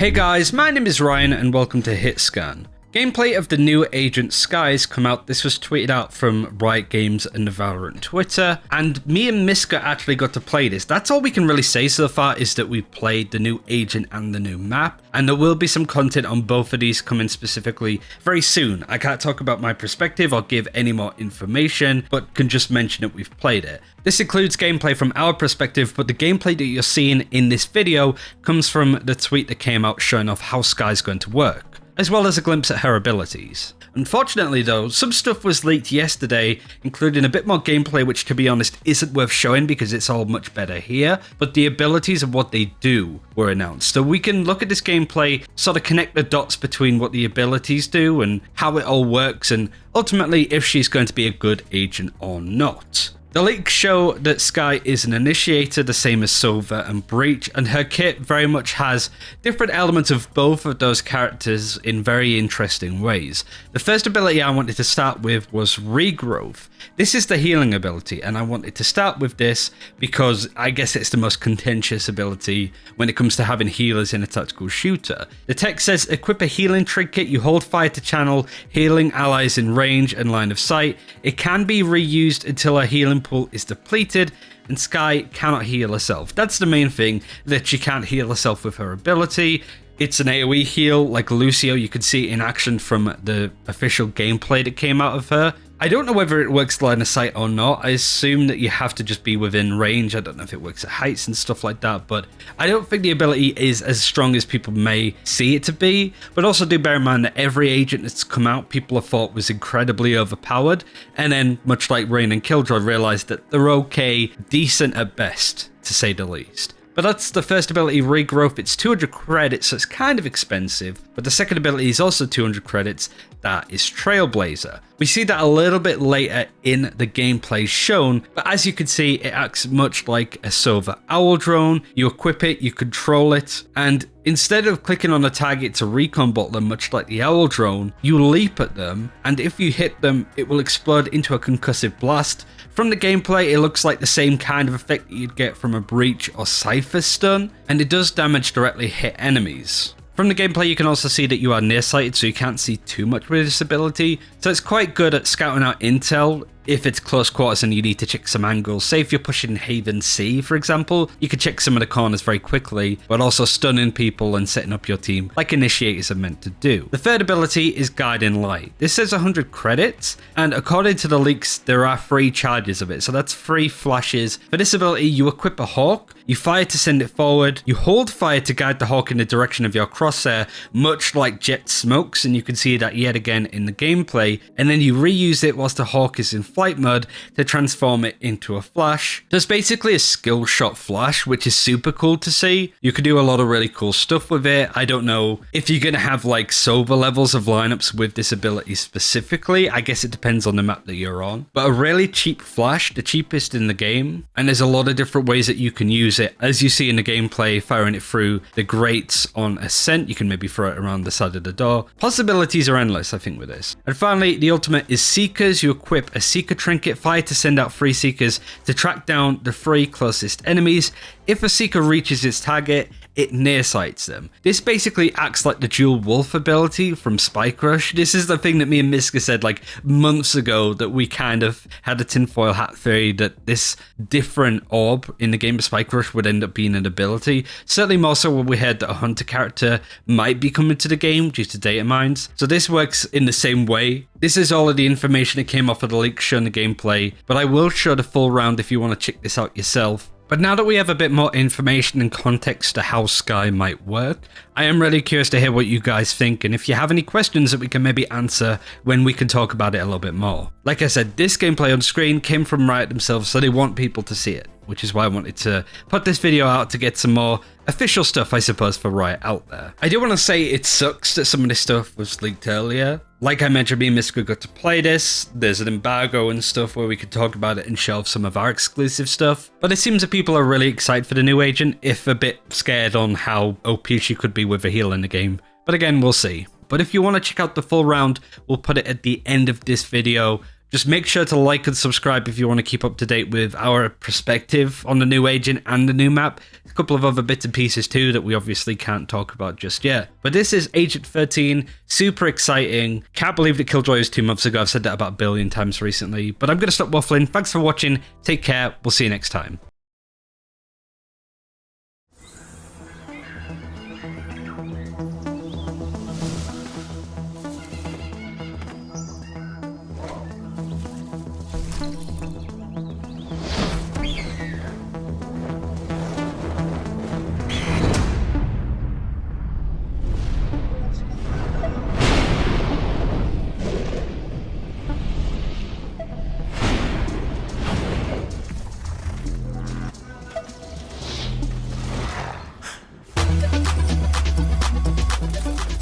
Hey guys, my name is Ryan and welcome to HitScan. Gameplay of the new Agent Skye has come out. This was tweeted out from Riot Games and the VALORANT Twitter, and me and Miska actually got to play this. That's all we can really say so far, is that we played the new agent and the new map, and there will be some content on both of these coming specifically very soon. I can't talk about my perspective or give any more information, but can just mention that we've played it. This includes gameplay from our perspective, but the gameplay that you're seeing in this video comes from the tweet that came out showing off how Skye's going to work, as well as a glimpse at her abilities. Unfortunately though, some stuff was leaked yesterday, including a bit more gameplay which, to be honest, isn't worth showing because it's all much better here, but the abilities of what they do were announced. So we can look at this gameplay, sort of connect the dots between what the abilities do and how it all works, and ultimately if she's going to be a good agent or not. The leaks show that Skye is an initiator, the same as Sova and Breach, and her kit very much has different elements of both of those characters in very interesting ways. The first ability I wanted to start with was Regrowth. This is the healing ability, and I wanted to start with this because I guess it's the most contentious ability when it comes to having healers in a tactical shooter. The text says, equip a healing trinket, you hold fire to channel healing allies in range and line of sight. It can be reused until a healing pool is depleted, and Skye cannot heal herself. That's the main thing, that she can't heal herself with her ability. It's an AoE heal like Lucio. You can see in action from the official gameplay that came out of her. I don't know whether it works line of sight or not. I assume that you have to just be within range. I don't know if it works at heights and stuff like that, but I don't think the ability is as strong as people may see it to be. But also do bear in mind that every agent that's come out, people have thought was incredibly overpowered, and then, much like Rain and Killjoy, realized that they're okay, decent at best, to say the least. But that's the first ability, Regrowth. It's 200 credits, so it's kind of expensive. But the second ability is also 200 credits. That is Trailblazer. We see that a little bit later in the gameplay shown, but as you can see, it acts much like a Sova Owl drone. You equip it, you control it, and instead of clicking on a target to recon bot them, much like the Owl drone, you leap at them, and if you hit them, it will explode into a concussive blast. From the gameplay, it looks like the same kind of effect that you'd get from a Breach or Cypher stun, and it does damage directly hit enemies. From the gameplay, you can also see that you are nearsighted, so you can't see too much with this ability, so it's quite good at scouting out intel if it's close quarters and you need to check some angles. Say if you're pushing Haven C, for example, you could check some of the corners very quickly, but also stunning people and setting up your team like initiators are meant to do. The third ability is Guiding Light. This says 100 credits, and according to the leaks, there are 3 charges of it, so that's 3 flashes. For this ability, you equip a hawk, you fire to send it forward, you hold fire to guide the hawk in the direction of your crosshair, much like Jet smokes, and you can see that yet again in the gameplay, and then you reuse it whilst the hawk is in flight mode to transform it into a flash. There's basically a skill shot flash, which is super cool to see. You can do a lot of really cool stuff with it. I don't know if you're going to have like Sova levels of lineups with this ability specifically. I guess it depends on the map that you're on. But a really cheap flash, the cheapest in the game, and there's a lot of different ways that you can use it. As you see in the gameplay, firing it through the grates on Ascent, you can maybe throw it around the side of the door. Possibilities are endless, I think, with this. And finally, the ultimate is Seekers. You equip a Seeker trinket, fire to send out 3 Seekers to track down the 3 closest enemies. If a Seeker reaches its target, it nearsights them. This basically acts like the Dual Wolf ability from Spike Rush. This is the thing that me and Miska said like months ago, that we kind of had a tinfoil hat theory that this different orb in the game of Spike Rush would end up being an ability. Certainly more so when we heard that a hunter character might be coming to the game due to data mines. So this works in the same way. This is all of the information that came off of the leak showing the gameplay, but I will show the full round if you want to check this out yourself. But now that we have a bit more information and context to how Skye might work, I am really curious to hear what you guys think, and if you have any questions that we can maybe answer when we can talk about it a little bit more. Like I said, this gameplay on screen came from Riot themselves, so they want people to see it, which is why I wanted to put this video out to get some more official stuff, I suppose, for Riot out there. I do want to say it sucks that some of this stuff was leaked earlier. Like I mentioned, me and Miska got to play this. There's an embargo and stuff where we could talk about it and shelve some of our exclusive stuff. But it seems that people are really excited for the new agent, if a bit scared on how OP she could be with a heal in the game. But again, we'll see. But if you want to check out the full round, we'll put it at the end of this video. Just make sure to like and subscribe if you want to keep up to date with our perspective on the new agent and the new map. A couple of other bits and pieces too that we obviously can't talk about just yet. But this is Agent 13, super exciting. Can't believe that Killjoy was 2 months ago. I've said that about a billion times recently. But I'm going to stop waffling. Thanks for watching. Take care. We'll see you next time.